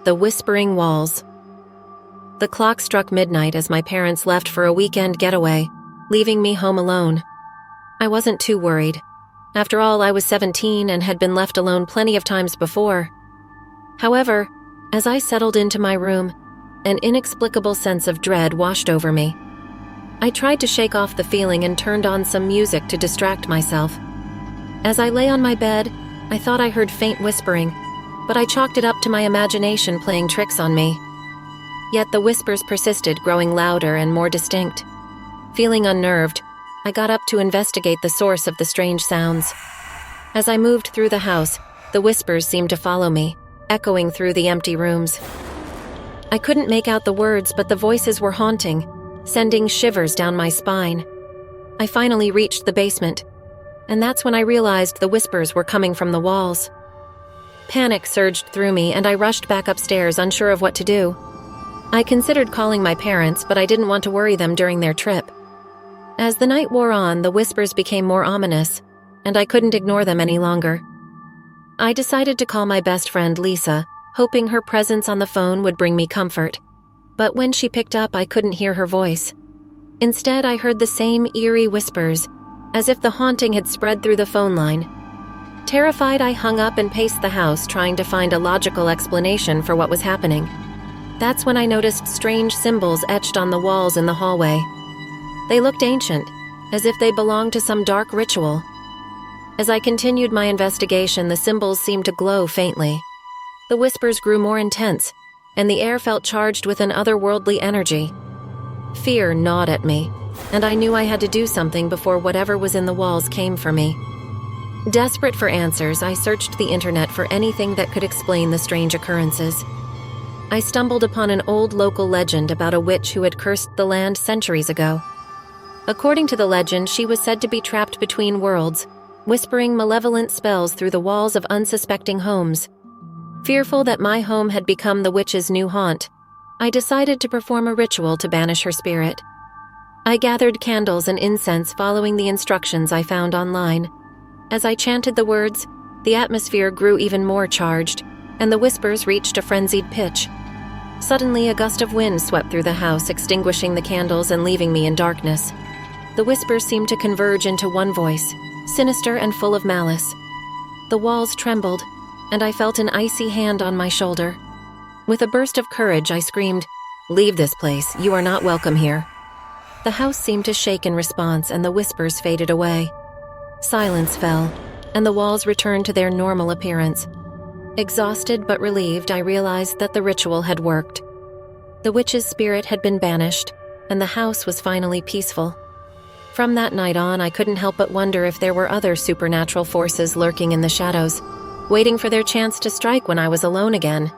The whispering walls. The clock struck midnight as my parents left for a weekend getaway, leaving me home alone. I wasn't too worried. After all, I was 17 and had been left alone plenty of times before. However, as I settled into my room, an inexplicable sense of dread washed over me. I tried to shake off the feeling and turned on some music to distract myself. As I lay on my bed, I thought I heard faint whispering, but I chalked it up to my imagination playing tricks on me. Yet the whispers persisted, growing louder and more distinct. Feeling unnerved, I got up to investigate the source of the strange sounds. As I moved through the house, the whispers seemed to follow me, echoing through the empty rooms. I couldn't make out the words, but the voices were haunting, sending shivers down my spine. I finally reached the basement, and that's when I realized the whispers were coming from the walls. Panic surged through me, and I rushed back upstairs, unsure of what to do. I considered calling my parents, but I didn't want to worry them during their trip. As the night wore on, the whispers became more ominous, and I couldn't ignore them any longer. I decided to call my best friend Lisa, hoping her presence on the phone would bring me comfort. But when she picked up, I couldn't hear her voice. Instead, I heard the same eerie whispers, as if the haunting had spread through the phone line. Terrified, I hung up and paced the house, trying to find a logical explanation for what was happening. That's when I noticed strange symbols etched on the walls in the hallway. They looked ancient, as if they belonged to some dark ritual. As I continued my investigation, the symbols seemed to glow faintly. The whispers grew more intense, and the air felt charged with an otherworldly energy. Fear gnawed at me, and I knew I had to do something before whatever was in the walls came for me. Desperate for answers, I searched the internet for anything that could explain the strange occurrences. I stumbled upon an old local legend about a witch who had cursed the land centuries ago. According to the legend, she was said to be trapped between worlds, whispering malevolent spells through the walls of unsuspecting homes. Fearful that my home had become the witch's new haunt, I decided to perform a ritual to banish her spirit. I gathered candles and incense following the instructions I found online. As I chanted the words, the atmosphere grew even more charged, and the whispers reached a frenzied pitch. Suddenly, a gust of wind swept through the house, extinguishing the candles and leaving me in darkness. The whispers seemed to converge into one voice, sinister and full of malice. The walls trembled, and I felt an icy hand on my shoulder. With a burst of courage, I screamed, "Leave this place, you are not welcome here." The house seemed to shake in response, and the whispers faded away. Silence fell, and the walls returned to their normal appearance. Exhausted but relieved, I realized that the ritual had worked. The witch's spirit had been banished, and the house was finally peaceful. From that night on, I couldn't help but wonder if there were other supernatural forces lurking in the shadows, waiting for their chance to strike when I was alone again.